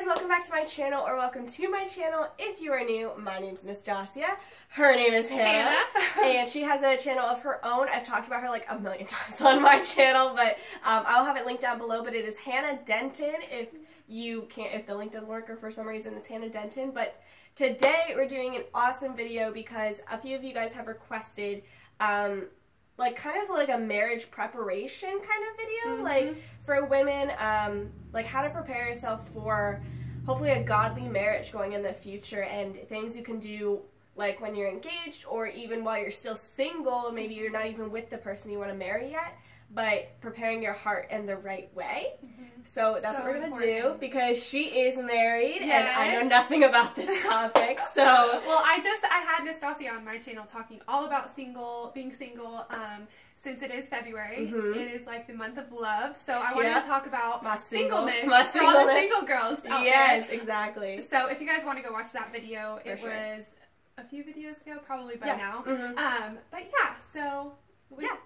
guys, welcome back to my channel, or welcome to my channel if you are new. My name's Nastasia. Her name is Hannah. And she has a channel of her own. I've talked about her like a million times on my channel, but I'll have it linked down below. But it is Hannah Denton. If the link doesn't work or for some reason it's Hannah Denton. But today we're doing an awesome video because a few of you guys have requested like kind of like a marriage preparation kind of video, like for women, like how to prepare yourself for hopefully a godly marriage going in the future, and things you can do like when you're engaged or even while you're still single. Maybe you're not even with the person you want to marry yet, but preparing your heart in the right way. So that's what we're going to do, because she is married, and I know nothing about this topic, so... Well, I had Nastasia on my channel talking all about being single, since it is February. It is like the month of love, so I wanted to talk about singleness for all the single girls out there. Yes, exactly. So if you guys want to go watch that video, it was a few videos ago, probably by now. But yeah, so...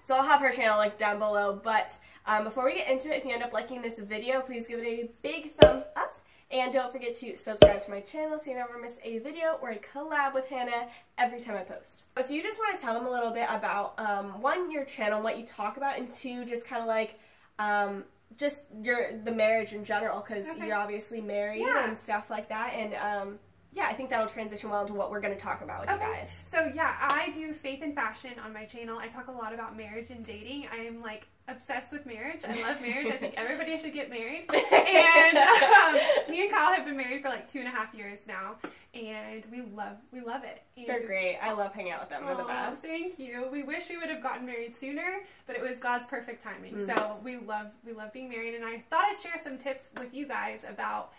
So I'll have her channel linked down below, but before we get into it, if you end up liking this video, please give it a big thumbs up, and don't forget to subscribe to my channel so you never miss a video or a collab with Hannah every time I post. If you just want to tell them a little bit about, one, your channel, what you talk about, and two, just kind of like, just the marriage in general, because you're obviously married and stuff like that, and yeah, I think that'll transition well into what we're going to talk about with you guys. So yeah, I do faith and fashion on my channel. I talk a lot about marriage and dating. I am like obsessed with marriage. I love marriage. I think everybody should get married. And me and Kyle have been married for like 2.5 years now, and we love it. And they're great. I love hanging out with them. They're the best. Thank you. We wish we would have gotten married sooner, but it was God's perfect timing. So we love being married, and I thought I'd share some tips with you guys about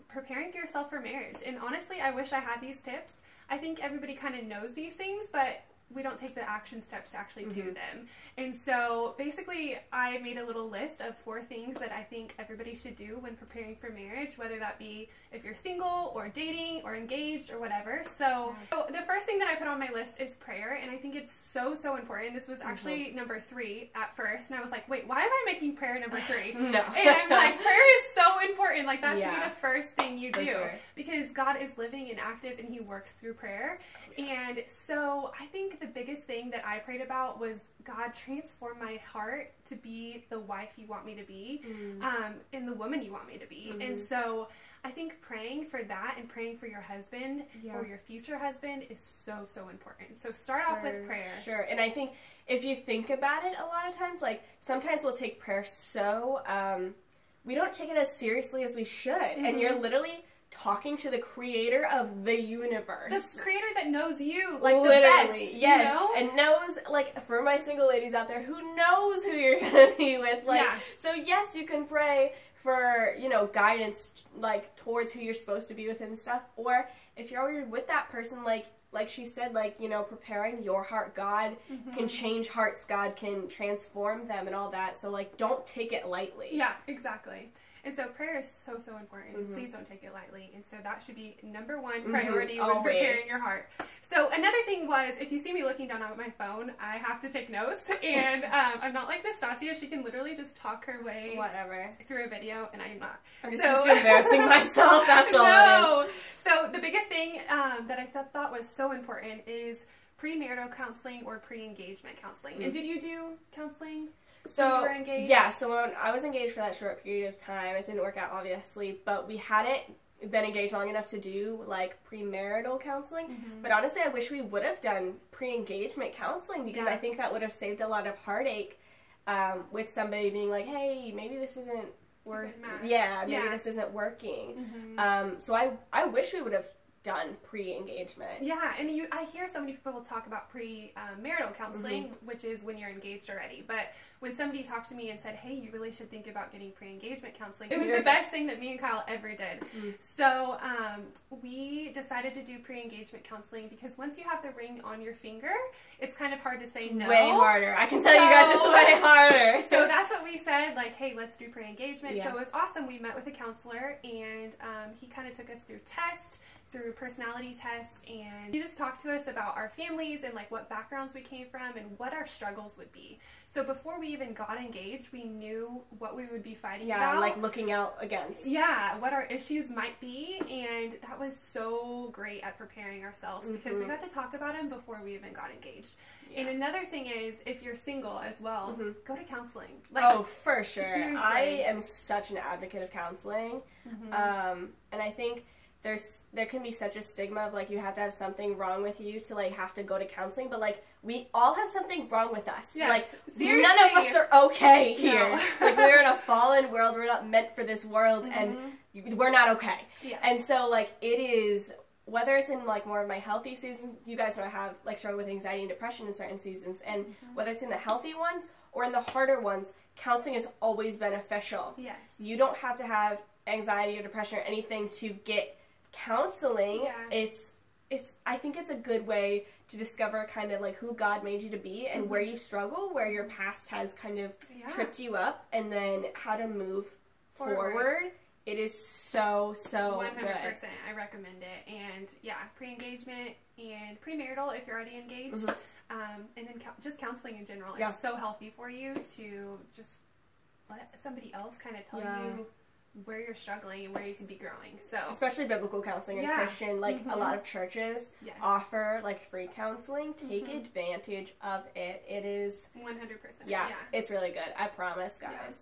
preparing yourself for marriage. And honestly, I wish I had these tips. I think everybody kind of knows these things, but we don't take the action steps to actually do them. And so basically I made a little list of 4 things that I think everybody should do when preparing for marriage, whether that be if you're single or dating or engaged or whatever. So the first thing that I put on my list is prayer, and I think it's so important. This was actually number 3 at first, and I was like, wait, why am I making prayer number 3? No. And I'm like, prayer is so important. Like that should be the first thing you do, because God is living and active, and He works through prayer. And so I think the biggest thing that I prayed about was, God, transform my heart to be the wife You want me to be, and the woman You want me to be. And so I think praying for that and praying for your husband or your future husband is so important. So start off with prayer. Sure. And I think if you think about it, a lot of times, like sometimes we'll take prayer so, we don't take it as seriously as we should. And you're literally talking to the creator of the universe. The creator that knows you, like literally, the best, yes, you know? And knows, like, for my single ladies out there, who knows who you're gonna be with, like, so yes, you can pray for, you know, guidance, like, towards who you're supposed to be with and stuff, or if you're already with that person, like she said, like, you know, preparing your heart. God can change hearts, God can transform them and all that, so, like, don't take it lightly. Yeah, exactly. And so prayer is so important. Please don't take it lightly. And so that should be number 1 priority when preparing your heart. So another thing was, if you see me looking down at my phone, I have to take notes. And I'm not like Nastasia. She can literally just talk her way through a video, and I am not. I'm just embarrassing myself. That's all it is. So the biggest thing that I thought was so important is premarital counseling or pre-engagement counseling. And did you do counseling? So, you were engaged? Yeah, so when I was engaged for that short period of time, it didn't work out, obviously, but we hadn't been engaged long enough to do, like, premarital counseling, but honestly, I wish we would have done pre-engagement counseling, because I think that would have saved a lot of heartache, with somebody being like, hey, maybe this isn't maybe this isn't working, so I wish we would have done pre-engagement. Yeah, and I hear so many people talk about pre-marital counseling, which is when you're engaged already. But when somebody talked to me and said, hey, you really should think about getting pre-engagement counseling, it was the best thing that me and Kyle ever did. So we decided to do pre-engagement counseling, because once you have the ring on your finger, it's kind of hard to say no. Way harder. I can tell you guys it's way harder. So that's what we said, like, hey, let's do pre-engagement. So it was awesome. We met with a counselor, and he kind of took us through tests, through personality tests, and she just talked to us about our families and like what backgrounds we came from and what our struggles would be. So before we even got engaged, we knew what we would be fighting about. Yeah, like looking out against. Yeah, what our issues might be, and that was so great at preparing ourselves because we got to talk about them before we even got engaged. Yeah. And another thing is, if you're single as well, go to counseling. Like, oh, for sure. Seriously. I am such an advocate of counseling, and I think there can be such a stigma of like you have to have something wrong with you to like have to go to counseling, but like we all have something wrong with us. Yes, like seriously. None of us are okay here. No. Like we're in a fallen world. We're not meant for this world, and we're not okay. Yes. And so like it is, whether it's in like more of my healthy seasons, you guys know I have like struggled with anxiety and depression in certain seasons, and whether it's in the healthy ones or in the harder ones, counseling is always beneficial. Yes. You don't have to have anxiety or depression or anything to get counseling. Yeah. I think it's a good way to discover kind of like who God made you to be and where you struggle, where your past has kind of tripped you up, and then how to move forward. It is so 100%. good. I recommend it. And yeah, pre-engagement and premarital if you're already engaged. And then just counseling in general. It's so healthy for you to just let somebody else kind of tell you where you're struggling and where you can be growing. So especially biblical counseling and Christian, like a lot of churches offer like free counseling. Take advantage of it. It is 100%. Yeah, it's really good. I promise, guys. Yeah.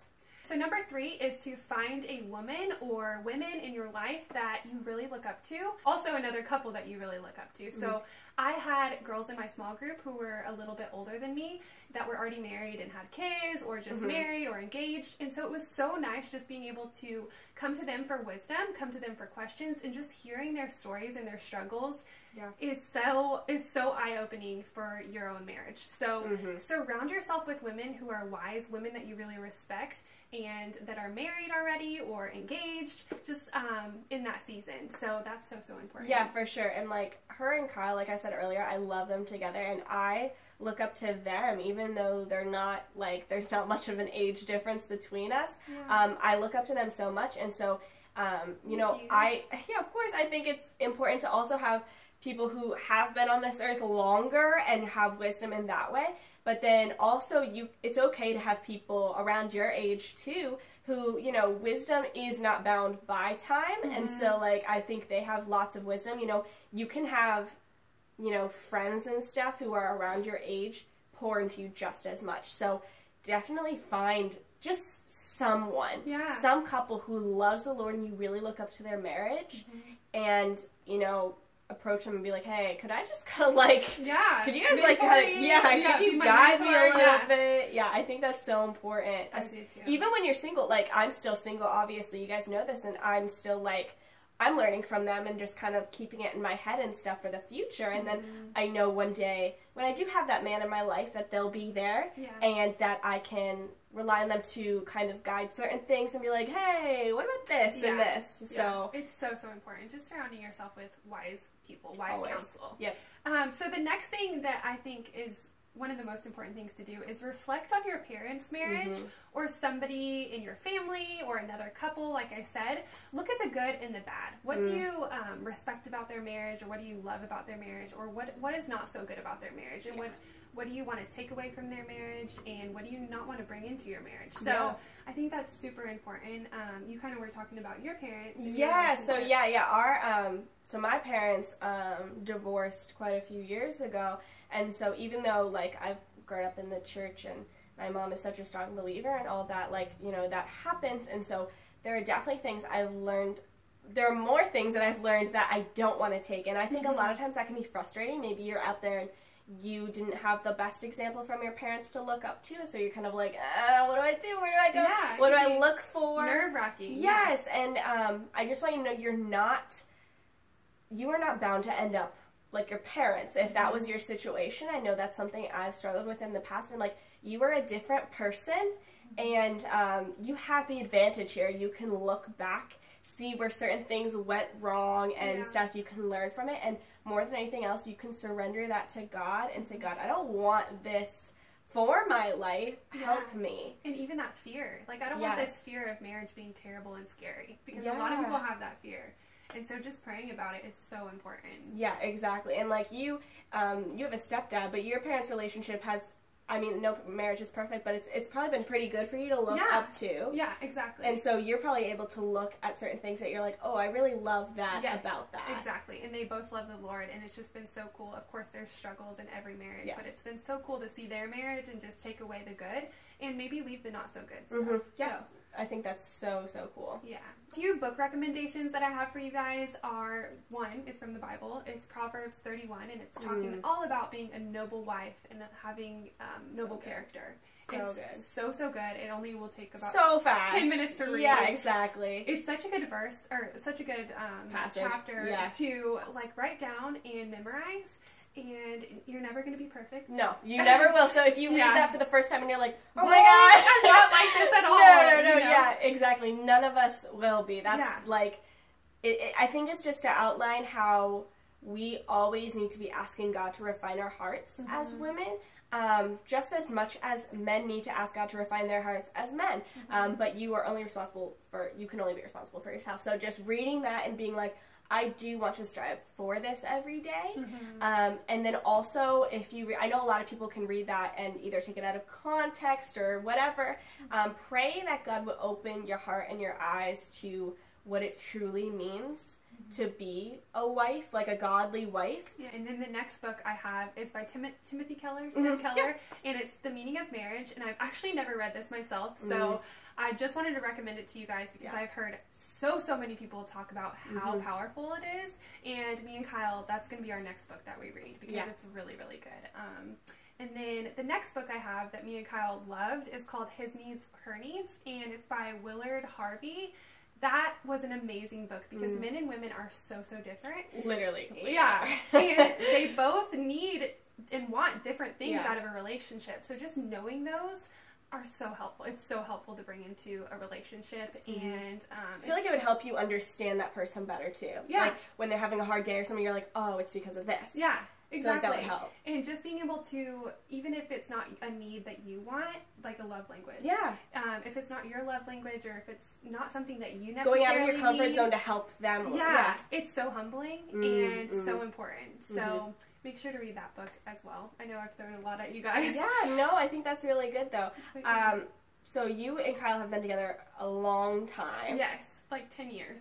So number 3 is to find a woman or women in your life that you really look up to. Also another couple that you really look up to. So I had girls in my small group who were a little bit older than me that were already married and had kids, or just married or engaged. And so it was so nice just being able to come to them for wisdom, come to them for questions, and just hearing their stories and their struggles is so eye-opening for your own marriage. So surround yourself with women who are wise, women that you really respect, and that are married already or engaged, just in that season. So that's so important. Yeah, for sure. And like her and Kyle, like I said earlier, I love them together, and I look up to them even though they're not like, there's not much of an age difference between us. I look up to them so much, and so you know, of course I think it's important to also have people who have been on this earth longer and have wisdom in that way. But then also it's okay to have people around your age too who, you know, wisdom is not bound by time. And so like I think they have lots of wisdom. You know, you can have, you know, friends and stuff who are around your age pour into you just as much. So definitely find just someone, some couple who loves the Lord and you really look up to their marriage, and, you know, approach them and be like, hey, could I just kind of like, could you guys like, could you guide me a little bit? Yeah, I think that's so important. I do too. Even when you're single, like I'm still single, obviously, you guys know this, and I'm still like, I'm learning from them and just kind of keeping it in my head and stuff for the future. And then I know one day when I do have that man in my life that they'll be there and that I can rely on them to kind of guide certain things and be like, hey, what about this and this? So it's so important. Just surrounding yourself with wise people, wise counsel. Yep. So the next thing that I think is one of the most important things to do is reflect on your parents' marriage or somebody in your family or another couple. Like I said, look at the good and the bad. What do you respect about their marriage, or what do you love about their marriage, or what is not so good about their marriage, and what do you want to take away from their marriage, and what do you not want to bring into your marriage? So I think that's super important. You kind of were talking about your parents. So my parents divorced quite a few years ago, and so even though like I've grown up in the church and my mom is such a strong believer and all that, like, you know, that happens, and so there are definitely things I've learned. There are more things that I've learned that I don't want to take, and I think a lot of times that can be frustrating. Maybe you're out there and you didn't have the best example from your parents to look up to, so you're kind of like, what do I do? Where do I go? Yeah, what do I look for? Nerve-wracking. Yes, and I just want you to know you are not bound to end up like your parents. If that was your situation, I know that's something I've struggled with in the past, and like, you are a different person, and you have the advantage here. You can look back, see where certain things went wrong and stuff. You can learn from it, and more than anything else, you can surrender that to God and say, God, I don't want this for my life. Help me. And even that fear. Like, I don't want this fear of marriage being terrible and scary, because a lot of people have that fear. And so just praying about it is so important. Yeah, exactly. And like you have a stepdad, but your parents' relationship has, I mean, no marriage is perfect, but it's probably been pretty good for you to look up to. Yeah, exactly. And so you're probably able to look at certain things that you're like, oh, I really love that about that. Exactly. And they both love the Lord, and it's just been so cool. Of course, there's struggles in every marriage, but it's been so cool to see their marriage and just take away the good and maybe leave the not so good stuff. Yeah. I think that's so cool. Yeah. A few book recommendations that I have for you guys are, one is from the Bible. It's Proverbs 31, and it's talking all about being a noble wife and having noble character. So it's good. So good. It only will take about so fast 10 minutes to read. Yeah, exactly. It's such a good verse, or such a good chapter to like write down and memorize. And you're never going to be perfect. No, you never will. So if you read that for the first time and you're like, oh my gosh, I'm not like this at all. No, yeah, exactly. None of us will be. That's like, I think it's just to outline how we always need to be asking God to refine our hearts as women. Just as much as men need to ask God to refine their hearts as men. But you are only responsible for, you can only be responsible for yourself. So just reading that and being like, I do want to strive for this every day. And then also, if you, I know a lot of people can read that and either take it out of context or whatever. Pray that God will open your heart and your eyes to what it truly means to be a wife, like a godly wife. Yeah, and then the next book I have is by Timothy Keller, Tim Keller, and it's The Meaning of Marriage, and I've actually never read this myself, so I just wanted to recommend it to you guys because I've heard so many people talk about how powerful it is, and me and Kyle, that's going to be our next book that we read because it's really good. And then the next book I have that me and Kyle loved is called His Needs, Her Needs, and it's by Willard Harvey. That was an amazing book because men and women are so different. Literally. Yeah. And they both need and want different things out of a relationship. So just knowing those are so helpful. It's so helpful to bring into a relationship. And I feel like it would help you understand that person better too. Yeah. Like when they're having a hard day or something, you're like, oh, it's because of this. Yeah. Exactly. I feel like that would help. And just being able to, even if it's not a need that you want, like a love language. Yeah. If it's not your love language or if it's not something that you necessarily going out of your comfort need, zone to help them. Yeah. It's so humbling and so important. So make sure to read that book as well. I know I've thrown a lot at you guys. Yeah, no, I think that's really good though. So you and Kyle have been together a long time. Yes. Like 10 years.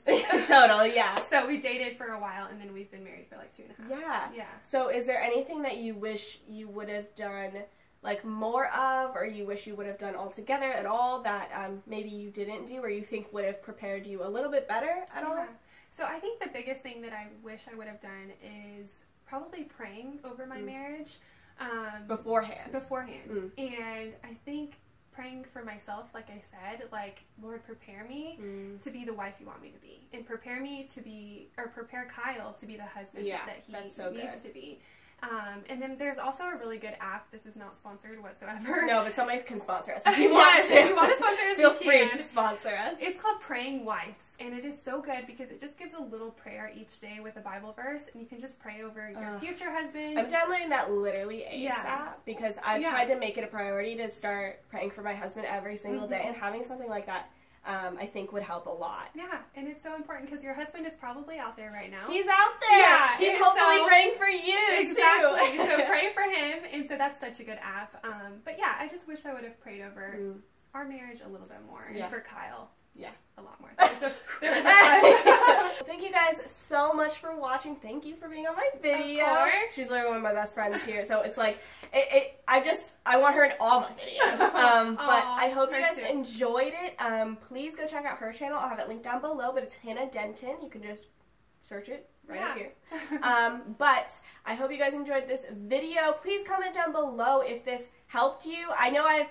Total, yeah. So we dated for a while and then we've been married for like 2.5. Yeah. Yeah. So is there anything that you wish you would have done like more of, or you wish you would have done altogether at all that maybe you didn't do or you think would have prepared you a little bit better at all? So I think the biggest thing that I wish I would have done is probably praying over my marriage. Beforehand. And I think praying for myself, like I said, like, Lord, prepare me to be the wife you want me to be. And prepare me to be, or prepare Kyle to be the husband that he needs to be. And then there's also a really good app. This is not sponsored whatsoever. No, but somebody can sponsor us if you want to. If you want to sponsor us, feel free to sponsor us. It's called Praying Wives, and it is so good because it just gives a little prayer each day with a Bible verse, and you can just pray over your future husband. I'm downloading that literally ASAP because I've tried to make it a priority to start praying for my husband every single day, and having something like that I think would help a lot. Yeah, and it's so important because your husband is probably out there right now. He's out there! Yeah, he's hopefully praying for you, exactly. too. So pray for him, and so that's such a good app. But yeah, I just wish I would have prayed over our marriage a little bit more, and for Kyle. Yeah. A lot more. There was a Thank you guys so much for watching. Thank you for being on my video. Of course. She's literally one of my best friends here, so it's like, I want her in all my videos. But I hope you guys enjoyed it. Please go check out her channel. I'll have it linked down below, but it's Hannah Denton. You can just search it right up here. But I hope you guys enjoyed this video. Please comment down below if this helped you. I know I've,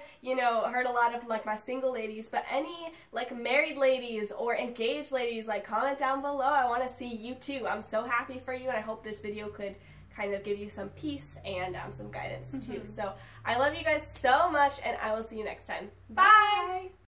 heard a lot of like my single ladies, but any like married ladies or engaged ladies, like comment down below. I want to see you too. I'm so happy for you, and I hope this video could kind of give you some peace and some guidance too. So I love you guys so much, and I will see you next time. Bye!